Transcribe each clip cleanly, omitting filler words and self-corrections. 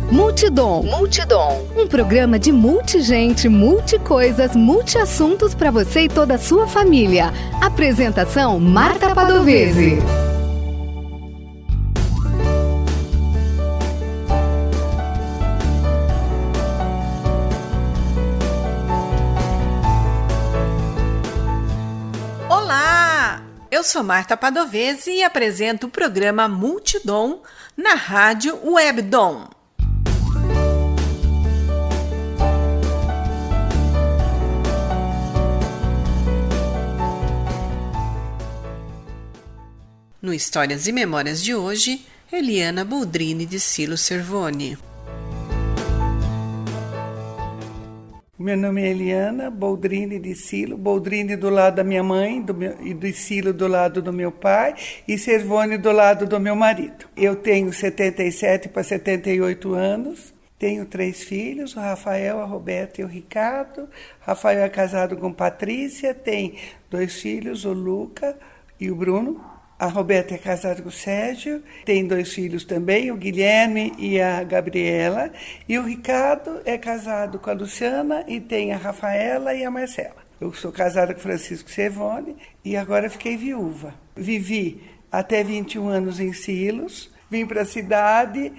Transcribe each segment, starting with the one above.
Multidom. Um programa de multigente, multicoisas, multiassuntos para você e toda a sua família. Apresentação Marta Padovese. Olá! Eu sou Marta Padovese e apresento o programa Multidom na Rádio Webdom. No Histórias e Memórias de hoje, Eliana Boldrini de Silo Cervoni. Meu nome é Eliana Boldrini de Silo, Boldrini do lado da minha mãe e de Silo do lado do meu pai e Cervoni do lado do meu marido. Eu tenho 77 para 78 anos, tenho 3 filhos, o Rafael, a Roberta e o Ricardo. Rafael é casado com Patrícia, tem 2 filhos, o Luca e o Bruno. A Roberta é casada com o Sérgio, tem 2 filhos também, o Guilherme e a Gabriela. E o Ricardo é casado com a Luciana e tem a Rafaela e a Marcela. Eu sou casada com o Francisco Cervoni e agora fiquei viúva. Vivi até 21 anos em Silos, vim para a cidade,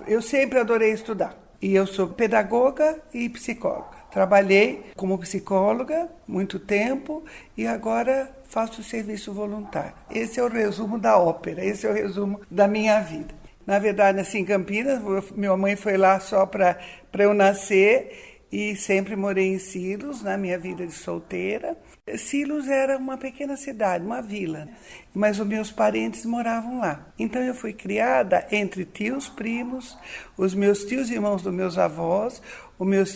eu sempre adorei estudar. E eu sou pedagoga e psicóloga. Trabalhei como psicóloga muito tempo e agora faço serviço voluntário. Esse é o resumo da ópera, esse é o resumo da minha vida. Na verdade, nasci em Campinas, minha mãe foi lá só para eu nascer e sempre morei em Silos, na minha vida de solteira. Silos era uma pequena cidade, uma vila, mas os meus parentes moravam lá. Então eu fui criada entre tios, primos, os meus tios e irmãos dos meus avós,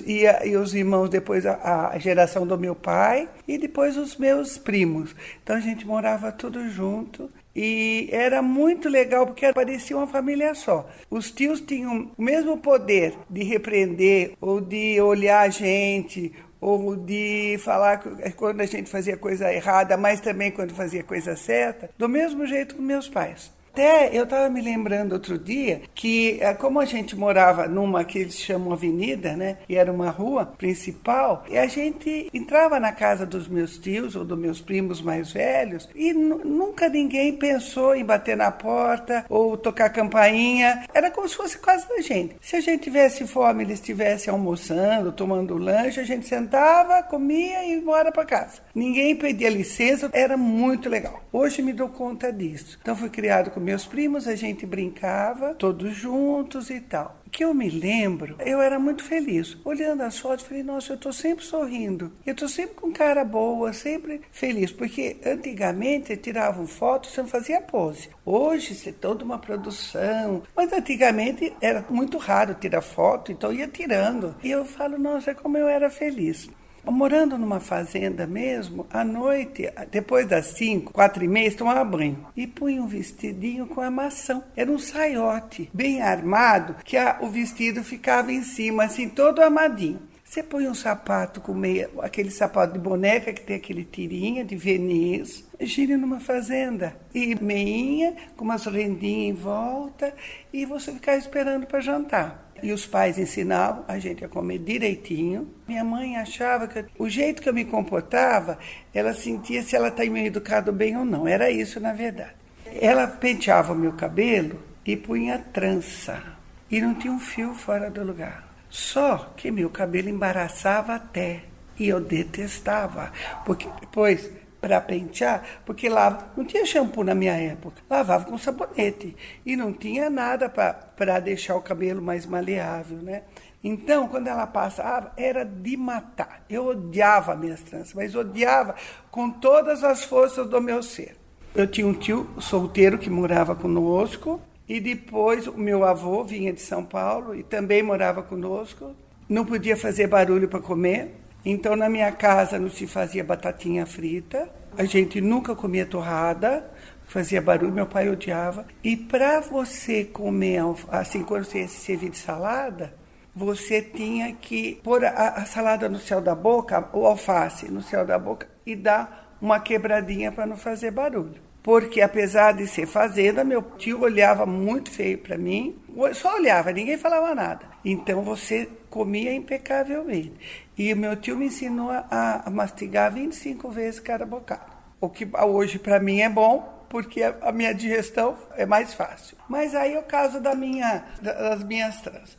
e os irmãos depois a geração do meu pai e depois os meus primos. Então a gente morava tudo junto. E era muito legal porque parecia uma família só. Os tios tinham o mesmo poder de repreender ou de olhar a gente ou de falar quando a gente fazia coisa errada, mas também quando fazia coisa certa, do mesmo jeito que meus pais. Até eu estava me lembrando outro dia que, como a gente morava numa que eles chamam avenida, né? E era uma rua principal, e a gente entrava na casa dos meus tios ou dos meus primos mais velhos e nunca ninguém pensou em bater na porta ou tocar campainha. Era como se fosse casa da gente. Se a gente tivesse fome, eles estivessem almoçando, tomando lanche, a gente sentava, comia e ia embora para casa. Ninguém pedia licença, era muito legal. Hoje me dou conta disso. Então fui criado com meus primos, a gente brincava, todos juntos e tal. O que eu me lembro, eu era muito feliz. Olhando as fotos, falei, nossa, eu estou sempre sorrindo. Eu estou sempre com cara boa, sempre feliz. Porque antigamente tiravam fotos, você não fazia pose. Hoje, você toda uma produção. Mas antigamente era muito raro tirar foto, então ia tirando. E eu falo, nossa, como eu era feliz. Morando numa fazenda mesmo, à noite, depois das 5, 4h30, tomava banho. E punha um vestidinho com armação. Era um saiote, bem armado, que o vestido ficava em cima, assim, todo armadinho. Você põe um sapato com meia, aquele sapato de boneca que tem aquele tirinha de verniz, gira numa fazenda. E meinha, com umas rendinhas em volta, e você ficava esperando para jantar. E os pais ensinavam a gente a comer direitinho. Minha mãe achava que o jeito que eu me comportava, ela sentia se ela estava me educado bem ou não. Era isso, na verdade. Ela penteava o meu cabelo e punha trança. E não tinha um fio fora do lugar. Só que meu cabelo embaraçava até. E eu detestava. Porque depois, para pentear, porque não tinha shampoo na minha época, lavava com sabonete e não tinha nada para deixar o cabelo mais maleável, né? Então, quando ela passava, era de matar. Eu odiava minhas tranças, mas odiava com todas as forças do meu ser. Eu tinha um tio solteiro que morava conosco e depois o meu avô vinha de São Paulo e também morava conosco. Não podia fazer barulho para comer. Então, na minha casa não se fazia batatinha frita, a gente nunca comia torrada, fazia barulho, meu pai odiava. E para você comer, assim, quando você ia se servir de salada, você tinha que pôr a salada no céu da boca, ou alface no céu da boca, e dar uma quebradinha para não fazer barulho. porque apesar de ser fazenda, meu tio olhava muito feio para mim, só olhava, ninguém falava nada. Então você comia impecavelmente. E o meu tio me ensinou a mastigar 25 vezes cada bocado. O que hoje para mim é bom, porque a minha digestão é mais fácil. Mas aí é o caso das minhas trans.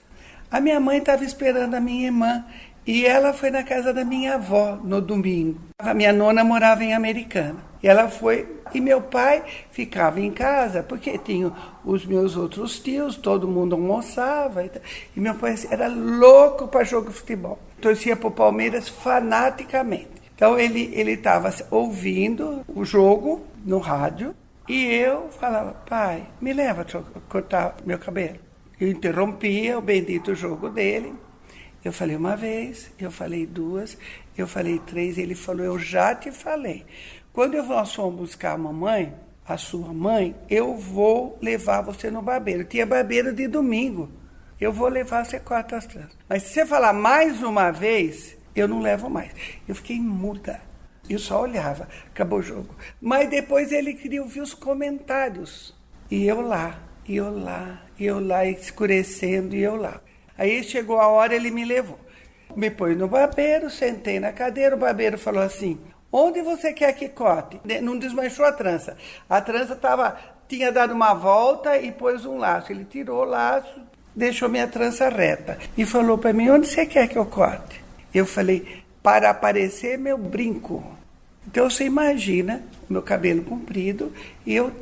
A minha mãe estava esperando a minha irmã e ela foi na casa da minha avó no domingo. A minha nona morava em Americana. E ela foi, e meu pai ficava em casa, porque tinha os meus outros tios, todo mundo almoçava. E meu pai era louco para jogo de futebol. Torcia para o Palmeiras fanaticamente. Então ele estava ouvindo o jogo no rádio e eu falava, pai, me leva para cortar meu cabelo. Eu interrompia o bendito jogo dele. Eu falei uma vez, eu falei duas, eu falei três, ele falou, eu já te falei. Quando nós fomos buscar a mamãe, a sua mãe, eu vou levar você no barbeiro. Tinha barbeiro de domingo. Eu vou levar você corta as tranças. Mas se você falar mais uma vez, eu não levo mais. Eu fiquei muda. Eu só olhava. Acabou o jogo. Mas depois ele queria ouvir os comentários. E eu lá, escurecendo, e eu lá. Aí chegou a hora, ele me levou. Me pôs no barbeiro, sentei na cadeira, o barbeiro falou assim, onde você quer que corte? Não desmanchou a trança. A trança tinha dado uma volta e pôs um laço. Ele tirou o laço, deixou minha trança reta. E falou para mim, onde você quer que eu corte? Eu falei, para aparecer meu brinco. Então você imagina, meu cabelo comprido, e eu,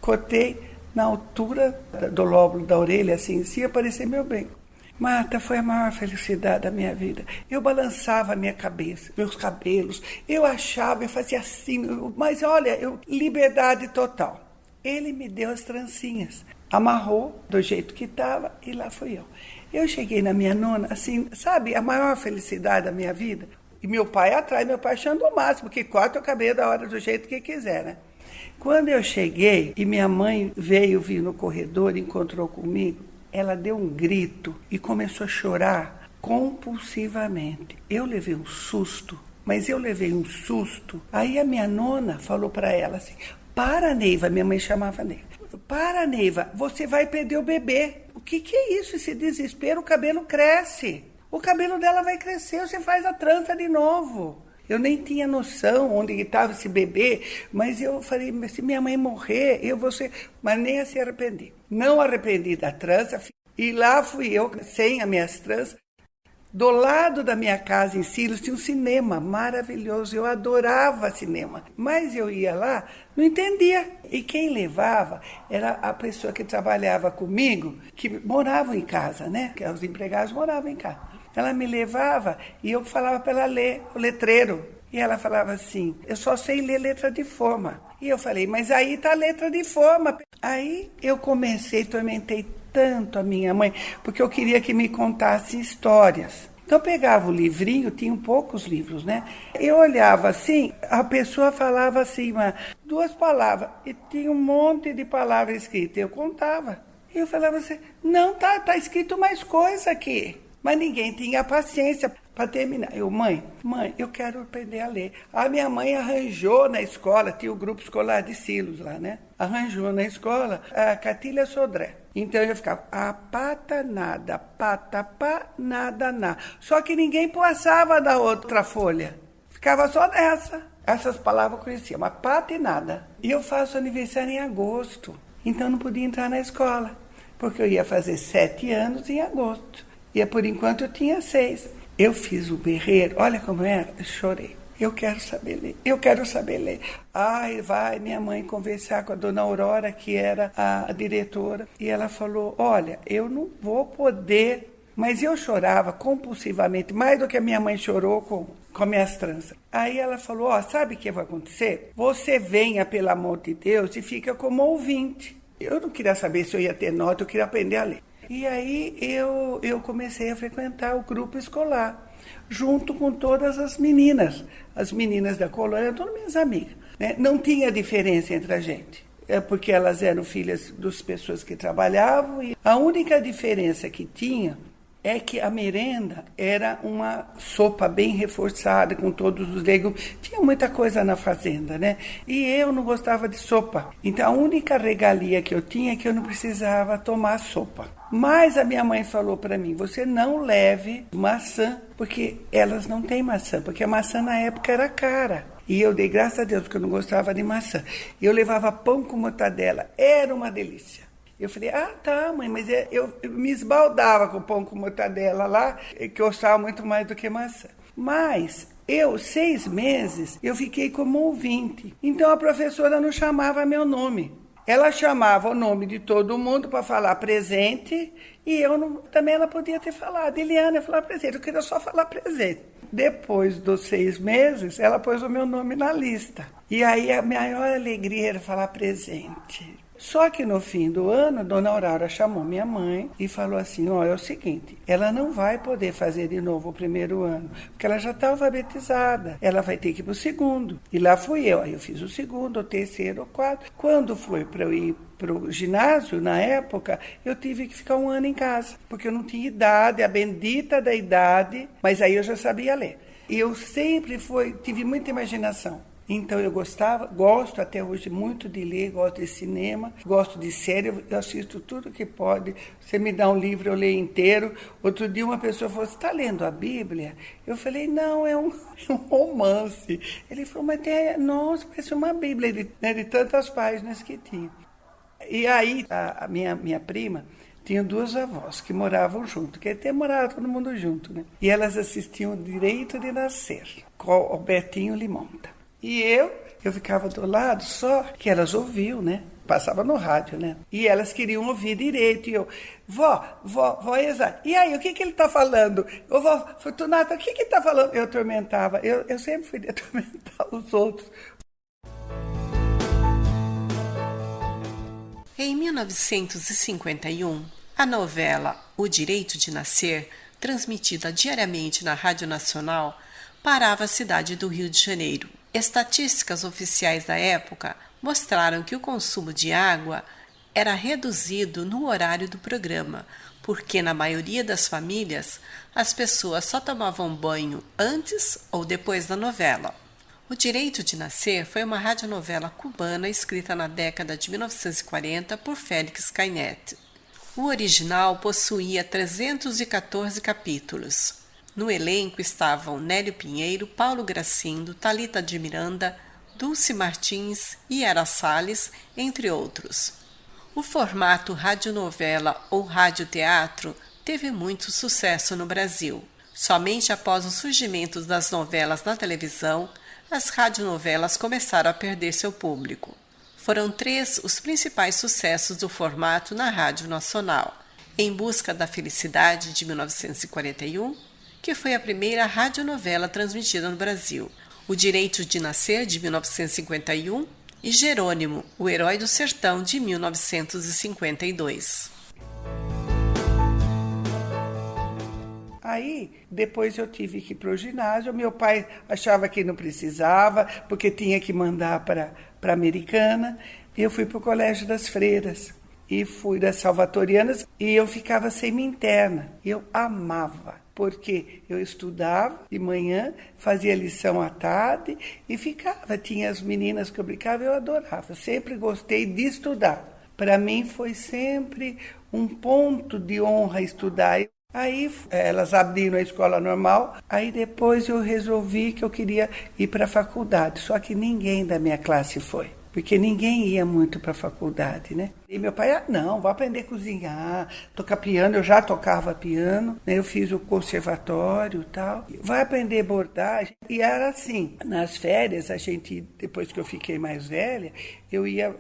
cortei na altura do lóbulo da orelha, assim aparecer meu brinco. Marta, foi a maior felicidade da minha vida. Eu balançava a minha cabeça, meus cabelos, eu achava, eu fazia assim, mas olha, liberdade total. Ele me deu as trancinhas, amarrou do jeito que estava e lá fui eu. Eu cheguei na minha nona, assim, sabe, a maior felicidade da minha vida. E meu pai atrás, meu pai achando o máximo, que corta o cabelo da hora do jeito que quiser, né? Quando eu cheguei e minha mãe veio vir no corredor e encontrou comigo, ela deu um grito e começou a chorar compulsivamente. Eu levei um susto, mas eu levei um susto. Aí a minha nona falou para ela assim, para, Neiva, minha mãe chamava Neiva. Para, Neiva, você vai perder o bebê. O que é isso, esse desespero? O cabelo cresce. O cabelo dela vai crescer, você faz a trança de novo. Eu nem tinha noção onde estava esse bebê, mas eu falei, se minha mãe morrer, eu vou ser... Mas nem a se arrependi. Não arrependi da trança, e lá fui eu, sem as minhas tranças. Do lado da minha casa, em Silos, tinha um cinema maravilhoso, eu adorava cinema. Mas eu ia lá, não entendia. E quem levava era a pessoa que trabalhava comigo, que morava em casa, né? Que os empregados moravam em casa. Ela me levava e eu falava para ela ler o letreiro. E ela falava assim, eu só sei ler letra de forma. E eu falei, mas aí tá a letra de forma. Aí eu tormentei tanto a minha mãe, porque eu queria que me contasse histórias. Então eu pegava o livrinho, tinham poucos livros, né? Eu olhava assim, a pessoa falava assim, 2 palavras, e tinha um monte de palavras escritas. Eu contava. E eu falava assim, não, tá escrito mais coisa aqui. Mas ninguém tinha paciência para terminar. Eu, mãe, eu quero aprender a ler. A minha mãe arranjou na escola, tinha o grupo escolar de Silos lá, né? Arranjou na escola a cartilha Sodré. Então eu ficava, a pata nada, pata pá, nada na. Só que ninguém passava da outra folha. Ficava só nessa. Essas palavras eu conhecia, mas pata e nada. E eu faço aniversário em agosto. Então eu não podia entrar na escola, porque eu ia fazer 7 anos em agosto. E por enquanto eu tinha 6. Eu fiz o berreiro, olha como era, eu chorei. Eu quero saber ler. Ai, vai minha mãe conversar com a dona Aurora, que era a diretora. E ela falou, olha, eu não vou poder... Mas eu chorava compulsivamente, mais do que a minha mãe chorou com minhas tranças. Aí ela falou, sabe o que vai acontecer? Você venha, pelo amor de Deus, e fica como ouvinte. Eu não queria saber se eu ia ter nota, eu queria aprender a ler. E aí eu comecei a frequentar o grupo escolar, junto com todas as meninas da colônia, todas minhas amigas. Né? Não tinha diferença entre a gente, porque elas eram filhas das pessoas que trabalhavam, e a única diferença que tinha é que a merenda era uma sopa bem reforçada, com todos os legumes. Tinha muita coisa na fazenda, né? E eu não gostava de sopa. Então, a única regalia que eu tinha é que eu não precisava tomar sopa. Mas a minha mãe falou para mim, você não leve maçã, porque elas não têm maçã, porque a maçã na época era cara. E eu dei graças a Deus, porque eu não gostava de maçã. E eu levava pão com mortadela, era uma delícia. Eu falei, tá, mãe, mas eu me esbaldava com pão com mortadela lá, que eu gostava muito mais do que maçã. Mas 6 meses, eu fiquei como ouvinte. Então a professora não chamava meu nome. Ela chamava o nome de todo mundo para falar presente, e eu não, também ela podia ter falado, Eliana, falar presente, eu queria só falar presente. Depois dos 6 meses, ela pôs o meu nome na lista. E aí a maior alegria era falar presente. Só que no fim do ano, Dona Aurora chamou minha mãe e falou assim, é o seguinte, ela não vai poder fazer de novo o primeiro ano, porque ela já está alfabetizada, ela vai ter que ir para o segundo. E lá fui eu, aí eu fiz o segundo, o terceiro, o quarto. Quando foi para eu ir para o ginásio, na época, eu tive que ficar 1 ano em casa, porque eu não tinha idade, a bendita da idade, mas aí eu já sabia ler. E eu sempre tive muita imaginação. Então eu gosto até hoje muito de ler, gosto de cinema, gosto de série, eu assisto tudo que pode. Você me dá um livro, eu leio inteiro. Outro dia uma pessoa falou, você está lendo a Bíblia? Eu falei, não, é um romance. Ele falou, mas nossa, parece uma Bíblia de tantas páginas que tinha. E aí a minha prima tinha 2 avós que moravam junto, que até morava todo mundo junto, né? E elas assistiam Direito de Nascer, com o Betinho Limonta. E eu ficava do lado, só que elas ouviam, né? Passava no rádio, né? E elas queriam ouvir direito. E eu, vó, Isa, e aí, o que ele tá falando? Ô, vó Fortunata, o que ele tá falando? Eu atormentava, eu sempre fui de atormentar os outros. Em 1951, a novela O Direito de Nascer, transmitida diariamente na Rádio Nacional, parava a cidade do Rio de Janeiro. Estatísticas oficiais da época mostraram que o consumo de água era reduzido no horário do programa, porque na maioria das famílias as pessoas só tomavam banho antes ou depois da novela. O Direito de Nascer foi uma radionovela cubana escrita na década de 1940 por Félix Kainet. O original possuía 314 capítulos. No elenco estavam Nélio Pinheiro, Paulo Gracindo, Thalita de Miranda, Dulce Martins e Yara Salles, entre outros. O formato radionovela ou radioteatro teve muito sucesso no Brasil. Somente após o surgimento das novelas na televisão, as radionovelas começaram a perder seu público. Foram 3 os principais sucessos do formato na Rádio Nacional. Em Busca da Felicidade, de 1941, que foi a primeira radionovela transmitida no Brasil, O Direito de Nascer, de 1951, e Jerônimo, o Herói do Sertão, de 1952. Aí, depois eu tive que ir para o ginásio. Meu pai achava que não precisava, porque tinha que mandar para Americana. E eu fui para o Colégio das Freiras. E fui das Salvatorianas. E eu ficava semi-interna. Eu amava, porque eu estudava de manhã, fazia lição à tarde e ficava. Tinha as meninas que eu brincava, eu adorava. Eu sempre gostei de estudar. Para mim foi sempre um ponto de honra estudar. Aí elas abriram a escola normal, aí depois eu resolvi que eu queria ir para a faculdade, só que ninguém da minha classe foi, porque ninguém ia muito para a faculdade, né? E meu pai, não, vou aprender a cozinhar, tocar piano, eu já tocava piano, né? Eu fiz o conservatório e tal, vai aprender bordagem. E era assim, nas férias, depois que eu fiquei mais velha, eu ia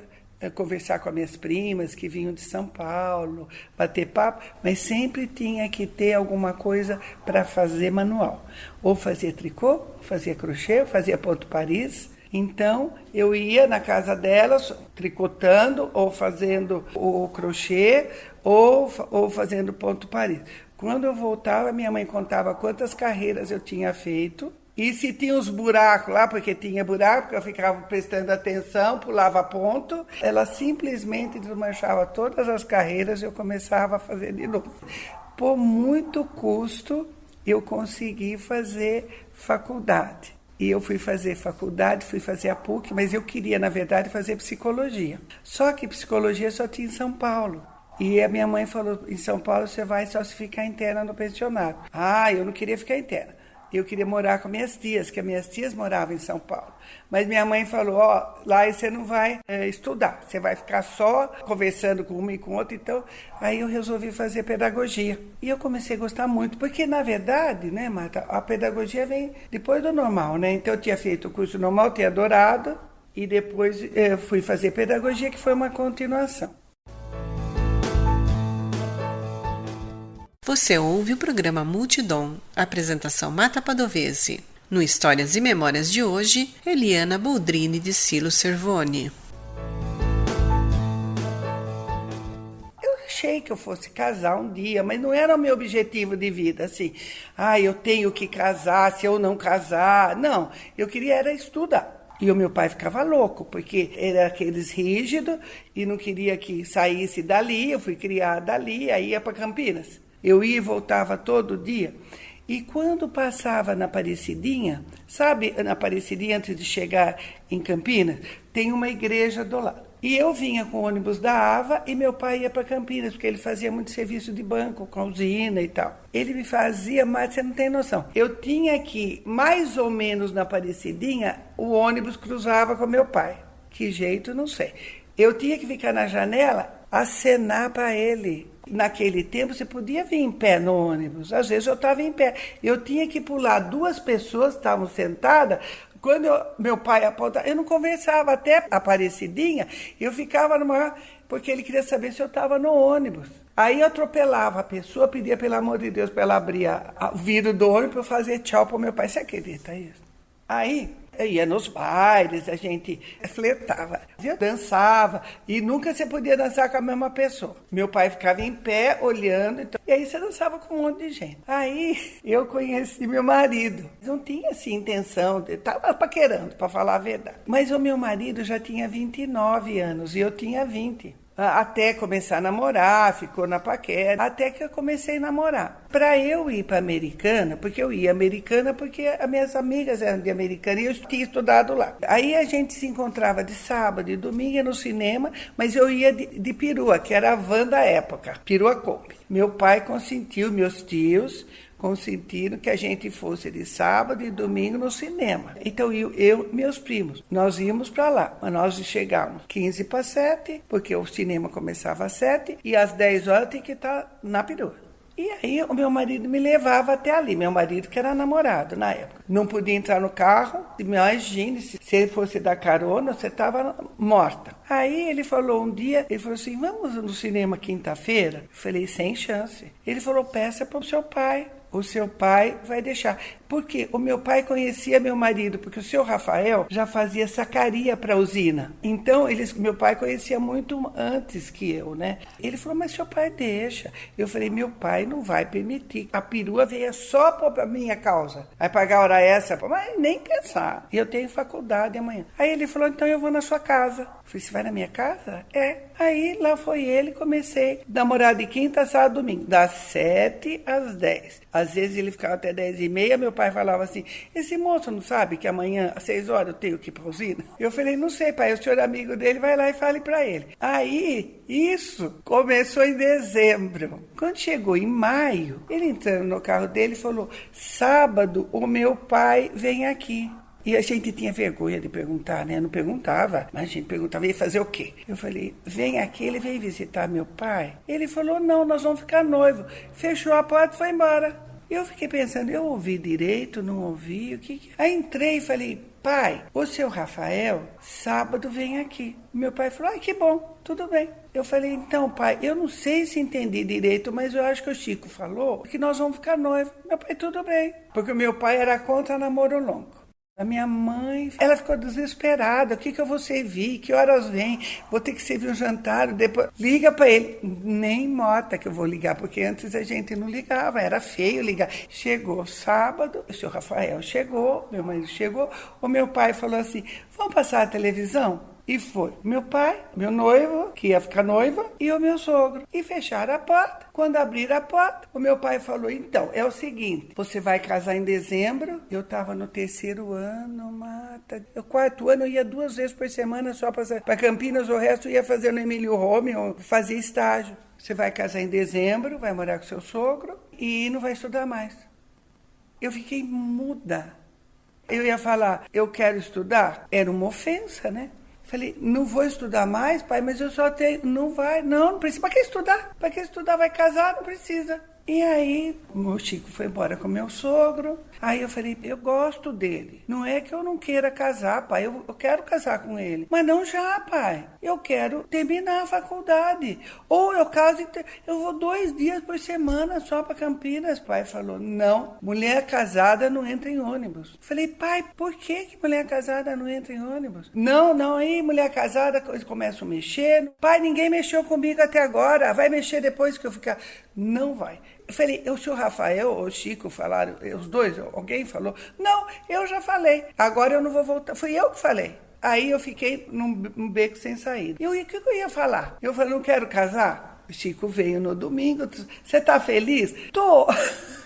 conversar com as minhas primas que vinham de São Paulo, bater papo, mas sempre tinha que ter alguma coisa para fazer manual. Ou fazia tricô, fazia crochê, fazia ponto Paris. Então, eu ia na casa delas tricotando, ou fazendo o crochê, ou fazendo ponto Paris. Quando eu voltava, minha mãe contava quantas carreiras eu tinha feito, e se tinha os buracos lá, porque tinha buraco, eu ficava prestando atenção, pulava ponto, ela simplesmente desmanchava todas as carreiras e eu começava a fazer de novo. por muito custo, eu consegui fazer faculdade. E eu fui fazer faculdade, fui fazer a PUC, mas eu queria, na verdade, fazer psicologia. Só que psicologia só tinha em São Paulo. E a minha mãe falou, em São Paulo você vai só se ficar interna no pensionato. Eu não queria ficar interna. Eu queria morar com minhas tias, que as minhas tias moravam em São Paulo. Mas minha mãe falou, lá você não vai estudar, você vai ficar só conversando com uma e com outra. Então, aí eu resolvi fazer pedagogia. E eu comecei a gostar muito, porque na verdade, né, Marta, a pedagogia vem depois do normal, né? Então eu tinha feito o curso normal, tinha adorado, e depois fui fazer pedagogia, que foi uma continuação. Você ouve o programa Multidom, apresentação Marta Padovese. No Histórias e Memórias de hoje, Eliana Boldrini de Silo Cervoni. Eu achei que eu fosse casar um dia, mas não era o meu objetivo de vida, assim, eu tenho que casar, se eu não casar. Não, eu queria era estudar. E o meu pai ficava louco, porque era aqueles rígidos e não queria que saísse dali. Eu fui criada ali, aí ia para Campinas. Eu ia e voltava todo dia. E quando passava na Aparecidinha, sabe, na Aparecidinha, antes de chegar em Campinas, tem uma igreja do lado. E eu vinha com o ônibus da AVA e meu pai ia para Campinas, porque ele fazia muito serviço de banco, com usina e tal. Ele me fazia, mas você não tem noção. Eu tinha que, mais ou menos na Aparecidinha, o ônibus cruzava com meu pai. Que jeito, não sei. Eu tinha que ficar na janela, acenar para ele. Naquele tempo, você podia vir em pé no ônibus. Às vezes eu estava em pé. Eu tinha que pular, 2 pessoas estavam sentadas. Quando meu pai apontava, eu não conversava até a Aparecidinha. Eu ficava porque ele queria saber se eu estava no ônibus. Aí eu atropelava a pessoa, pedia pelo amor de Deus para ela abrir o vidro do ônibus para eu fazer tchau para o meu pai. Você acredita isso? Aí eu ia nos bailes, a gente flertava, dançava, e nunca você podia dançar com a mesma pessoa. Meu pai ficava em pé, olhando, e aí você dançava com um monte de gente. Aí eu conheci meu marido. Não tinha, assim, intenção, estava paquerando, para falar a verdade. Mas o meu marido já tinha 29 anos, e eu tinha 20. Até começar a namorar, ficou na paquera, até que eu comecei a namorar. Para eu ir para Americana, porque eu ia Americana porque as minhas amigas eram de Americana e eu tinha estudado lá. Aí a gente se encontrava de sábado e domingo no cinema, mas eu ia de perua, que era a van da época, perua Kombi. Meu pai consentiu, meus tios consentiram que a gente fosse de sábado e domingo no cinema. Então eu meus primos, nós íamos para lá, mas nós chegávamos 15 para 7, porque o cinema começava às 7 e às 10 horas tinha que estar na perua. E aí o meu marido me levava até ali, meu marido que era namorado na época. Não podia entrar no carro, imagine, se ele fosse dar carona, você estava morta. Aí ele falou um dia, ele falou assim, vamos no cinema quinta-feira? Eu falei, sem chance. Ele falou, peça para o seu pai. O seu pai vai deixar. Porque o meu pai conhecia meu marido, porque o seu Rafael já fazia sacaria para a usina. Então, meu pai conhecia muito antes que eu, né? Ele falou, mas seu pai deixa. Eu falei, meu pai não vai permitir. A perua veio só para minha causa. Vai pagar hora essa? Mas nem pensar. E eu tenho faculdade amanhã. Aí ele falou, então eu vou na sua casa. Eu falei, você vai na minha casa? É. Aí lá foi ele, comecei a namorar de quinta, sábado, domingo. Das 7 às 10. Às vezes ele ficava até 10h30, meu pai falava assim, esse moço não sabe que amanhã às 6 horas eu tenho que ir para a usina? Eu falei, não sei, pai, o senhor é amigo dele, vai lá e fale para ele. Aí, isso começou em dezembro. Quando chegou em maio, ele entrando no carro dele falou, sábado o meu pai vem aqui. E a gente tinha vergonha de perguntar, né? Eu não perguntava, mas a gente perguntava, ia fazer o quê? Eu falei, vem aqui, ele veio visitar meu pai. Ele falou, não, nós vamos ficar noivos. Fechou a porta e foi embora. Eu fiquei pensando, eu ouvi direito, não ouvi, o que? Aí entrei e falei, pai, o seu Rafael, sábado vem aqui. Meu pai falou, ai, que bom, tudo bem. Eu falei, então, pai, eu não sei se entendi direito, mas eu acho que o Chico falou que nós vamos ficar noivos. Meu pai, tudo bem. Porque o meu pai era contra namoro longo. A minha mãe, ela ficou desesperada. O que eu vou servir? Que horas vem? Vou ter que servir um jantar. Depois liga para ele. Nem mota que eu vou ligar, porque antes a gente não ligava. Era feio ligar. Chegou sábado, o senhor Rafael chegou, meu marido chegou. O meu pai falou assim, vamos passar a televisão? E foi meu pai, meu noivo, que ia ficar noiva, e o meu sogro. E fecharam a porta. Quando abriram a porta, o meu pai falou, então, é o seguinte, você vai casar em dezembro. Eu estava no 3º ano, Marta. O 4º ano eu ia 2 vezes por semana só para Campinas, o resto eu ia fazer no Emílio Rome, ou fazia estágio. Você vai casar em dezembro, vai morar com seu sogro e não vai estudar mais. Eu fiquei muda. Eu ia falar, eu quero estudar? Era uma ofensa, né? Falei, não vou estudar mais, pai, mas eu só tenho... Não vai, não precisa. Para que estudar? Para que estudar? Vai casar? Não precisa. E aí, o Chico foi embora com meu sogro. Aí eu falei, eu gosto dele. Não é que eu não queira casar, pai. Eu quero casar com ele. Mas não já, pai. Eu quero terminar a faculdade. Ou eu caso e eu vou 2 dias por semana só para Campinas. Pai falou, não. Mulher casada não entra em ônibus. Falei, pai, por que mulher casada não entra em ônibus? Não. Aí mulher casada, eles começam a mexer. Pai, ninguém mexeu comigo até agora. Vai mexer depois que eu ficar... Não vai. Eu falei, o senhor Rafael ou o Chico falaram, os dois, alguém falou? Não, eu já falei, agora eu não vou voltar, fui eu que falei. Aí eu fiquei num beco sem saída. E o que eu ia falar? Eu falei, não quero casar? O Chico veio no domingo, você tá feliz? Tô,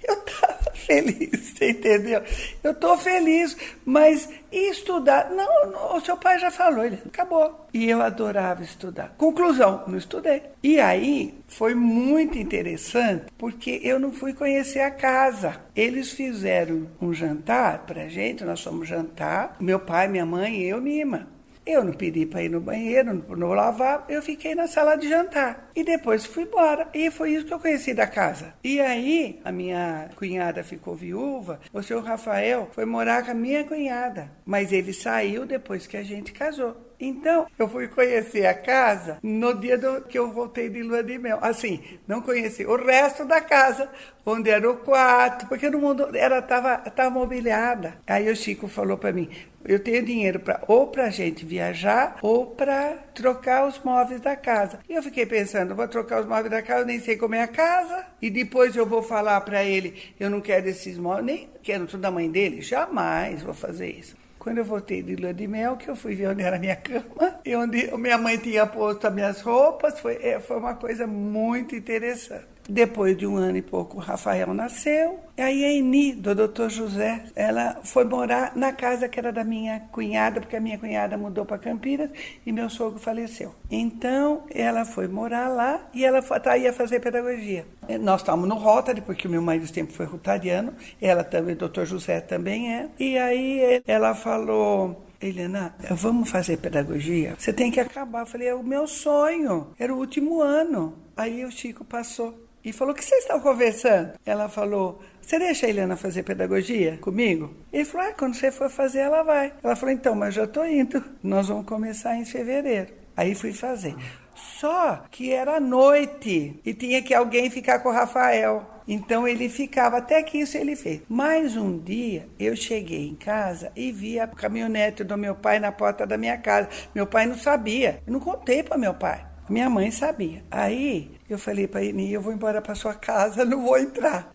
eu tava feliz, você entendeu? Eu tô feliz, mas e estudar? Não, o seu pai já falou, ele acabou. E eu adorava estudar. Conclusão, não estudei. E aí foi muito interessante, porque eu não fui conhecer a casa. Eles fizeram um jantar pra gente, nós fomos jantar, meu pai, minha mãe, eu e minha irmã. Eu não pedi para ir no banheiro, não lavar, eu fiquei na sala de jantar. E depois fui embora. E foi isso que eu conheci da casa. E aí, a minha cunhada ficou viúva, o senhor Rafael foi morar com a minha cunhada. Mas ele saiu depois que a gente casou. Então, eu fui conhecer a casa no dia que eu voltei de lua de mel. Assim, não conheci o resto da casa, onde era o quarto, porque no mundo ela estava mobiliada. Aí o Chico falou para mim, eu tenho dinheiro ou para a gente viajar ou para trocar os móveis da casa. E eu fiquei pensando, vou trocar os móveis da casa, eu nem sei como é a casa. E depois eu vou falar para ele, eu não quero esses móveis, nem quero tudo da mãe dele, jamais vou fazer isso. Quando eu voltei de lua de mel, que eu fui ver onde era a minha cama, e onde minha mãe tinha posto as minhas roupas, foi uma coisa muito interessante. Depois de 1 ano e pouco, o Rafael nasceu. E aí a Eni, do Dr. José, ela foi morar na casa que era da minha cunhada, porque a minha cunhada mudou para Campinas e meu sogro faleceu. Então, ela foi morar lá e ela ia fazer pedagogia. Nós estávamos no Rotary, porque o meu marido sempre foi rotariano, ela também, o Dr. José também é. E aí ela falou... Helena, vamos fazer pedagogia? Você tem que acabar. Eu falei, é o meu sonho. Era o último ano. Aí o Chico passou e falou, o que vocês estão conversando? Ela falou, você deixa a Helena fazer pedagogia comigo? Ele falou, quando você for fazer, ela vai. Ela falou, então, mas já estou indo. Nós vamos começar em fevereiro. Aí fui fazer. Só que era noite e tinha que alguém ficar com o Rafael. Então ele ficava, até que isso ele fez. Mais um dia eu cheguei em casa e vi a caminhonete do meu pai na porta da minha casa. Meu pai não sabia, eu não contei para meu pai. Minha mãe sabia. Aí eu falei para Eni, eu vou embora para sua casa, não vou entrar,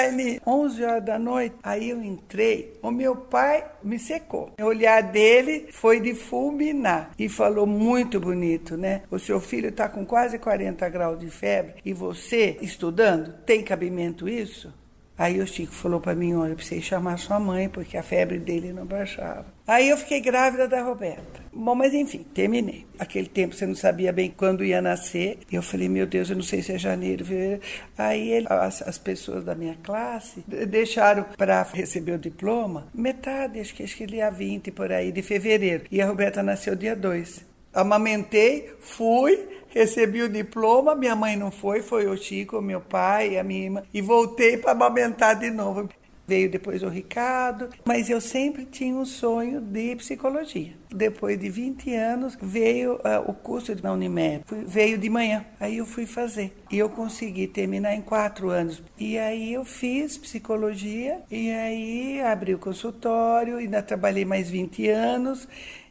Eni. 11 horas da noite, aí eu entrei, o meu pai me secou. O olhar dele foi de fulminar e falou muito bonito, né? O seu filho está com quase 40 graus de febre e você estudando, tem cabimento isso? Aí o Chico falou para mim, olha, eu precisei chamar sua mãe, porque a febre dele não baixava. Aí eu fiquei grávida da Roberta. Bom, mas enfim, terminei. Aquele tempo você não sabia bem quando ia nascer. E eu falei, meu Deus, eu não sei se é janeiro, fevereiro. Aí as pessoas da minha classe deixaram para receber o diploma metade, acho que dia 20 por aí, de fevereiro. E a Roberta nasceu dia 2. Amamentei, fui, recebi o diploma, minha mãe não foi o Chico, meu pai e a minha irmã, e voltei para amamentar de novo. Veio depois o Ricardo, mas eu sempre tinha um sonho de psicologia. Depois de 20 anos, veio o curso da Unimed, veio de manhã, aí eu fui fazer. E eu consegui terminar em 4 anos. E aí eu fiz psicologia, e aí abri o consultório, ainda trabalhei mais 20 anos.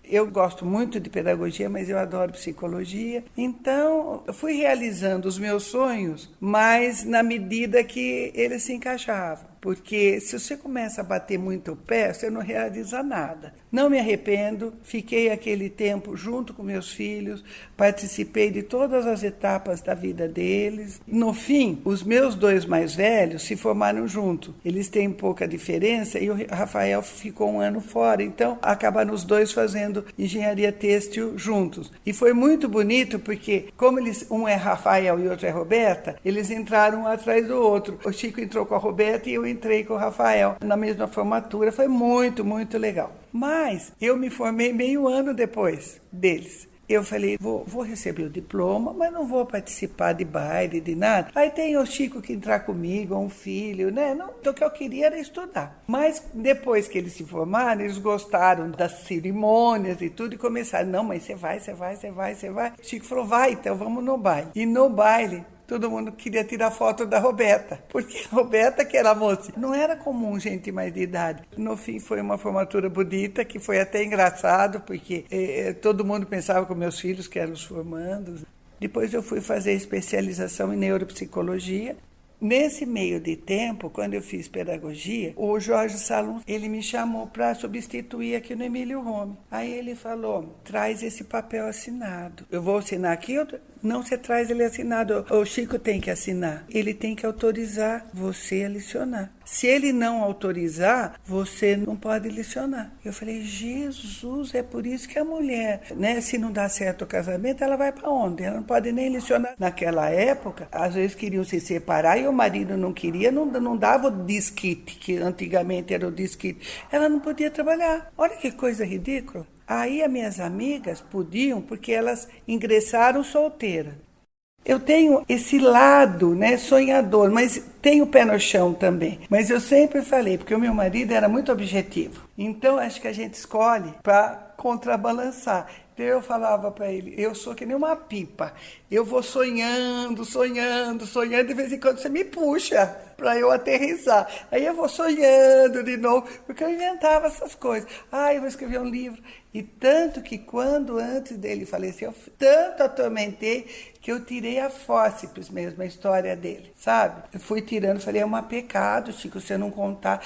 Eu gosto muito de pedagogia, mas eu adoro psicologia. Então, eu fui realizando os meus sonhos, mas na medida que eles se encaixavam. porque se você começa a bater muito o pé, você não realiza nada. Não me arrependo, fiquei aquele tempo junto com meus filhos, participei de todas as etapas da vida deles. No fim, os meus 2 mais velhos se formaram juntos. Eles têm pouca diferença e o Rafael ficou 1 ano fora, então acabaram os 2 fazendo engenharia têxtil juntos. E foi muito bonito porque, como um é Rafael e outro é Roberta, eles entraram um atrás do outro. O Chico entrou com a Roberta e eu entrei com o Rafael na mesma formatura. Foi muito, muito legal. Mas eu me formei meio ano depois deles. Eu falei, vou receber o diploma, mas não vou participar de baile, de nada. Aí tem o Chico que entrar comigo, um filho, né? Não, então o que eu queria era estudar. Mas depois que eles se formaram, eles gostaram das cerimônias e tudo, e começaram, não, mas você vai. O Chico falou, vai, então vamos no baile. E no baile, todo mundo queria tirar foto da Roberta, porque a Roberta, que era moça, não era comum gente mais de idade. No fim, foi uma formatura bonita, que foi até engraçado, porque todo mundo pensava com meus filhos, que eram os formandos. Depois eu fui fazer especialização em neuropsicologia. Nesse meio de tempo, quando eu fiz pedagogia, o Jorge Salum, ele me chamou para substituir aqui no Emílio Rome. Aí ele falou, traz esse papel assinado. Eu vou assinar aqui? Não, você traz ele assinado. O Chico tem que assinar. Ele tem que autorizar você a licionar. Se ele não autorizar, você não pode licionar. Eu falei, Jesus, é por isso que a mulher, né, se não dá certo o casamento, ela vai para onde? Ela não pode nem licionar. Naquela época, às vezes queriam se separar e o marido não queria, não dava o desquite, que antigamente era o desquite. Ela não podia trabalhar. Olha que coisa ridícula. Aí as minhas amigas podiam, porque elas ingressaram solteiras. Eu tenho esse lado, né, sonhador, mas tenho o pé no chão também. Mas eu sempre falei, porque o meu marido era muito objetivo. Então, acho que a gente escolhe para contrabalançar. Então, eu falava para ele, eu sou que nem uma pipa. Eu vou sonhando, de vez em quando você me puxa para eu aterrissar. Aí eu vou sonhando de novo, porque eu inventava essas coisas. Eu vou escrever um livro. E tanto que quando antes dele falecer, eu tanto atormentei que eu tirei a fósseis mesmo, a história dele, sabe? Eu fui tirando, falei, é um pecado, Chico, você não contar.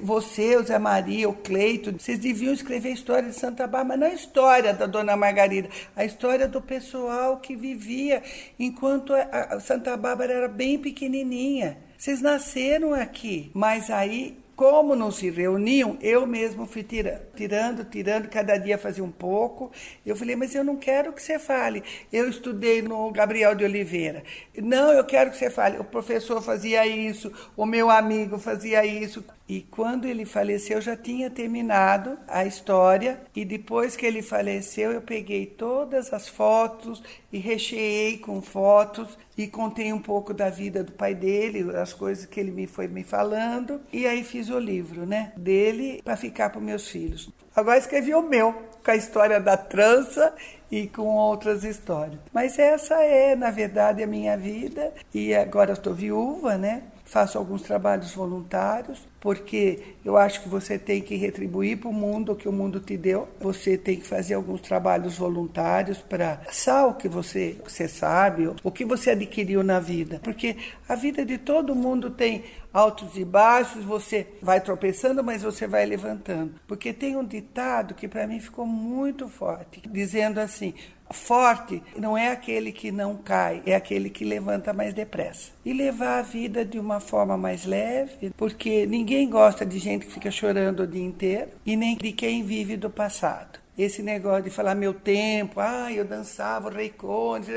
Você, o Zé Maria, o Cleito, vocês deviam escrever a história de Santa Bárbara, mas não a história da Dona Margarida, a história do pessoal que vivia enquanto a Santa Bárbara era bem pequenininha. Vocês nasceram aqui, mas aí, como não se reuniam, eu mesmo fui tirando, cada dia fazia um pouco. Eu falei, mas eu não quero que você fale. Eu estudei no Gabriel de Oliveira. Não, eu quero que você fale. O professor fazia isso, o meu amigo fazia isso. E quando ele faleceu, eu já tinha terminado a história. E depois que ele faleceu, eu peguei todas as fotos e recheei com fotos e contei um pouco da vida do pai dele, as coisas que ele foi me falando. E aí fiz o livro, né, dele para ficar para meus filhos. Agora escrevi o meu, com a história da trança e com outras histórias. Mas essa é, na verdade, a minha vida. E agora eu estou viúva, né? Faço alguns trabalhos voluntários, porque eu acho que você tem que retribuir para o mundo o que o mundo te deu. Você tem que fazer alguns trabalhos voluntários para passar o que você sabe, o que você adquiriu na vida. Porque a vida de todo mundo tem altos e baixos, você vai tropeçando, mas você vai levantando. Porque tem um ditado que para mim ficou muito forte, dizendo assim, forte não é aquele que não cai, é aquele que levanta mais depressa. E levar a vida de uma forma mais leve, porque ninguém gosta de gente que fica chorando o dia inteiro, e nem de quem vive do passado. Esse negócio de falar meu tempo, eu dançava o Rei Conde,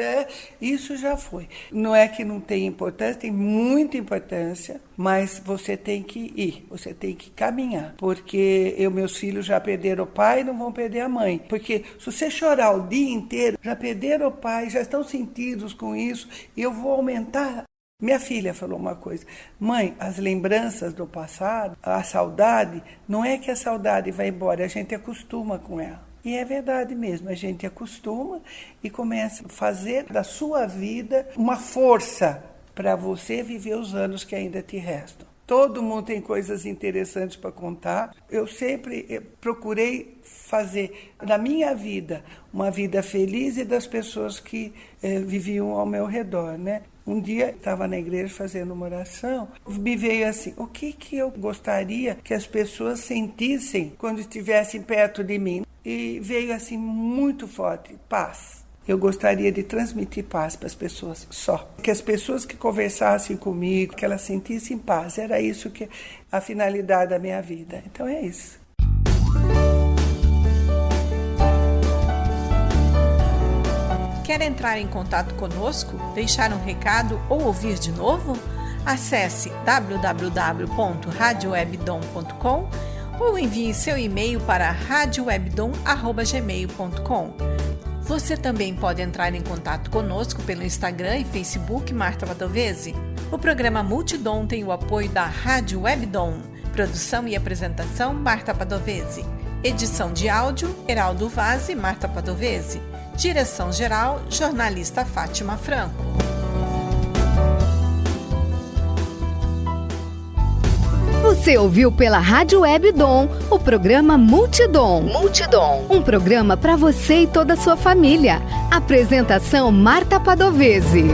isso já foi. Não é que não tem importância, tem muita importância, mas você tem que ir, você tem que caminhar. Porque meus filhos já perderam o pai e não vão perder a mãe. Porque se você chorar o dia inteiro, já perderam o pai, já estão sentidos com isso, e eu vou aumentar. Minha filha falou uma coisa, mãe, as lembranças do passado, a saudade, não é que a saudade vai embora, a gente acostuma com ela. E é verdade mesmo, a gente acostuma e começa a fazer da sua vida uma força para você viver os anos que ainda te restam. Todo mundo tem coisas interessantes para contar. Eu sempre procurei fazer da minha vida uma vida feliz e das pessoas que viviam ao meu redor, né? Um dia estava na igreja fazendo uma oração, me veio assim, o que eu gostaria que as pessoas sentissem quando estivessem perto de mim? E veio assim muito forte, paz. Eu gostaria de transmitir paz para as pessoas só. Que as pessoas que conversassem comigo, que elas sentissem paz. Era isso que a finalidade da minha vida. Então é isso. Quer entrar em contato conosco, deixar um recado ou ouvir de novo? Acesse www.radiowebdom.com ou envie seu e-mail para radiowebdom@gmail.com. Você também pode entrar em contato conosco pelo Instagram e Facebook Marta Padovese. O programa Multidom tem o apoio da Rádio Webdom. Produção e apresentação Marta Padovese. Edição de áudio Heraldo Vaz e Marta Padovese. Direção-geral, jornalista Fátima Franco. Você ouviu pela Rádio Webdom o programa Multidom. Um programa para você e toda a sua família. Apresentação Marta Padovese.